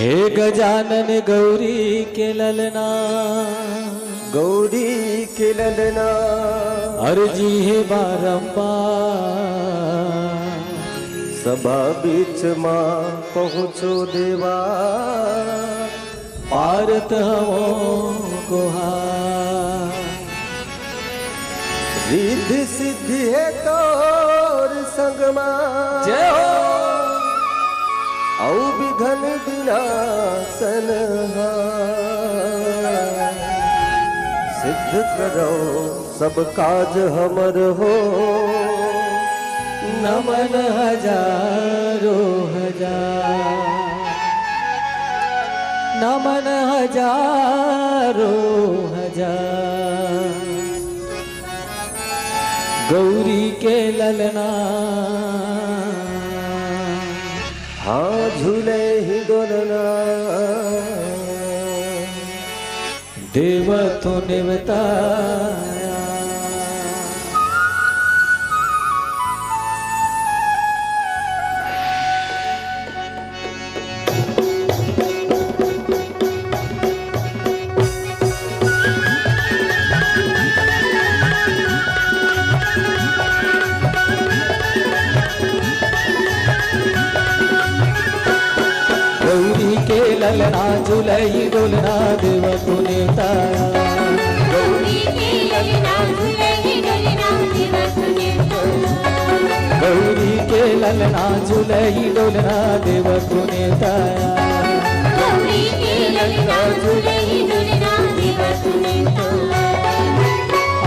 हे गजानन गौरी के ललना, गौरी के ललना अर्जी है बारंबार, सभा बीच मां पहुँचो देवा, पारत हमो गुहार। रिद्धि सिद्धि है तोर संगमा, जय हो औ विघन विनाशन सिद्ध करो सब काज हमर हो। नमन हजारों हजार, नमन हजारों हजार, गौरी के ललना। हाँ झूले ही डोलना, देव तो निवताया। गौरी के ललना झूलई डोलना, देव को नेवताया। गौरी के ललना झूलई डोलना, देव को नेवताया। गौरी के ललना झूलई डोलना, देव को नेवताया। गौरी के ललना झूलई डोलना, देव को नेवताया।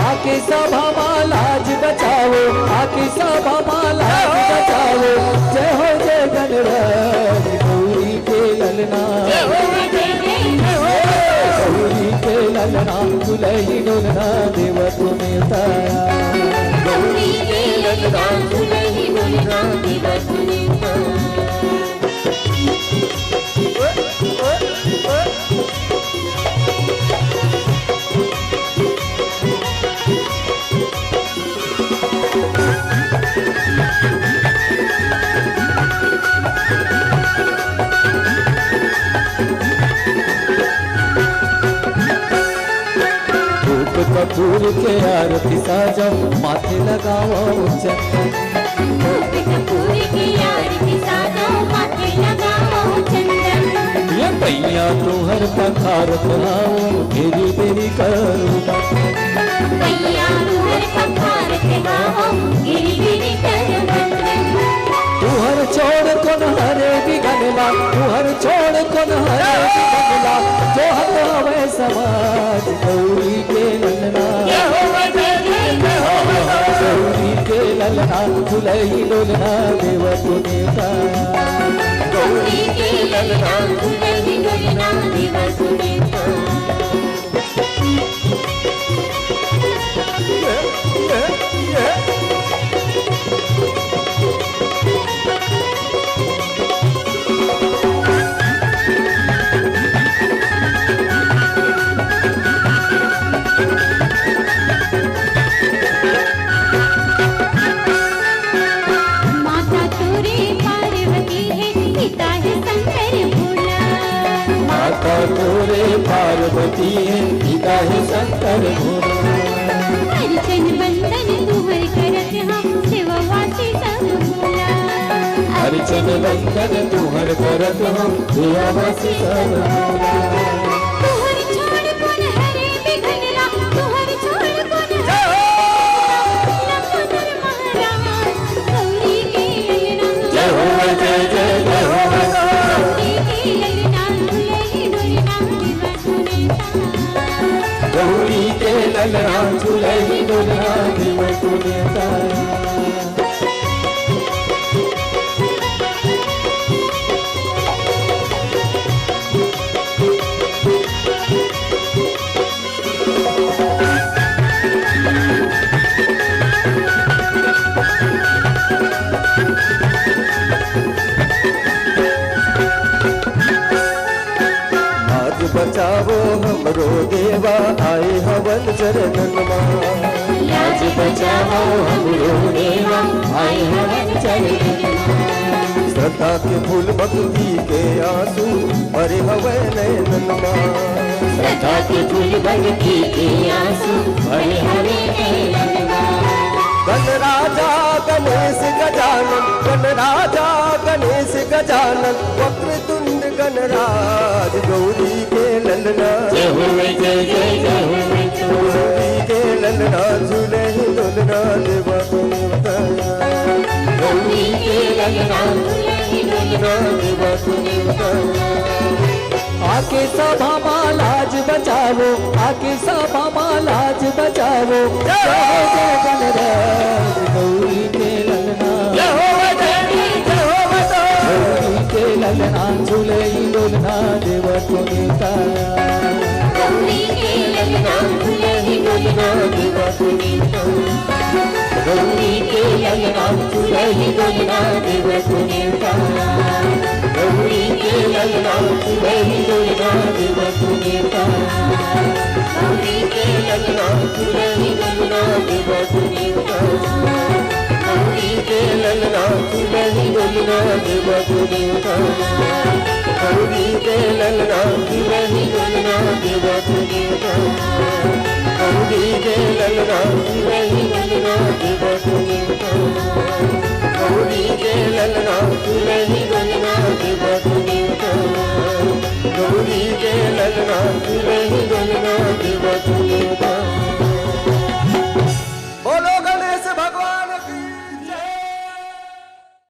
आके सभा माँ लाज बचाओ, आके सभा माँ लाज बचाओ, जय हो जय गणराज। गौरी के ललना, गौरी के ललना झूलई डोलना, देव को नेवताया। गौरी के ललना झूलई डोलना, देव को नेवताया। कपूर के आरती साजाओ, माथे लगाओ चंदन। धूप कपूर की आरती साजाओ, माथे लगाओ चंदन। ये पैया तुहर पखारत आओ, मेरी मेरी करुणा। पैया तुहर पखारत आओ, गिरी गिरी कर बंदन। तुहर छोड़ कौन हरे बिगनला, तुहर छोड़ कौन हरे बिगनला, जो हत हवे समाज। गौरी के ललना, गौरी के ललना झूलई डोलना, देव को नेवताया। गौरी के ललना झूलई डोलना, देव को नेवताया। माता तोरे पार्वती है, पिता है शंकर भोला। माता तोरे पार्वती है, पिता है शंकर भोला। अर्चन बंदन तुहर करत हम, शिववासी सब भोला। अर्चन बंदन तुहर करत हम, देवावासी सब भोला। तुहर छोड़ कौन हरे बिघनला, तुहर छोड़ कौन हरे लखनर महाराज। गौरी के ललना, जय हो जय जय जय हो। गौरी के ललना झूलई डोलना, देव को नेवताया। गौरी के ललना झूलई डोलना, देव को नेवताया। आज बचावो हमरो देवा, आए हवन चरणन मां। लाज बचाओ हमरो देवा, आए हवन चरणन। श्रद्धा के फूल भक्ति के आंसू भरे हवे नैनन माँ श्रद्धा के फूल भक्ति के आंसू भरे हवे नैनन माँ गणराजा गणेश गजानन गणराजा गणेश गजानन वक्रतुंड गणराज गौरी के ललना जय हो जय जय जय हो गौरी के ललना झूले ही दुलना देवा देवता गौरी के ललना झूले ही दुलना देवा देवता आके सभा माँ लाज बचावो आके सभा माँ लाज बचावो जय हो जय गणराज गौरी के ललना गौरी के ललना झूले ही डोलना देव को नेता गौरी के ललना झूले ही डोलना देव को नेता गौरी के ललना झूले ही डोलना देव को नेता गौरी के ललना झूले ही डोलना देव को नेता गौरी के ललना झूले ही डोलना देव को नेता गौरी के ललना झूले ही डोलना देव को नेता गौरी के ललना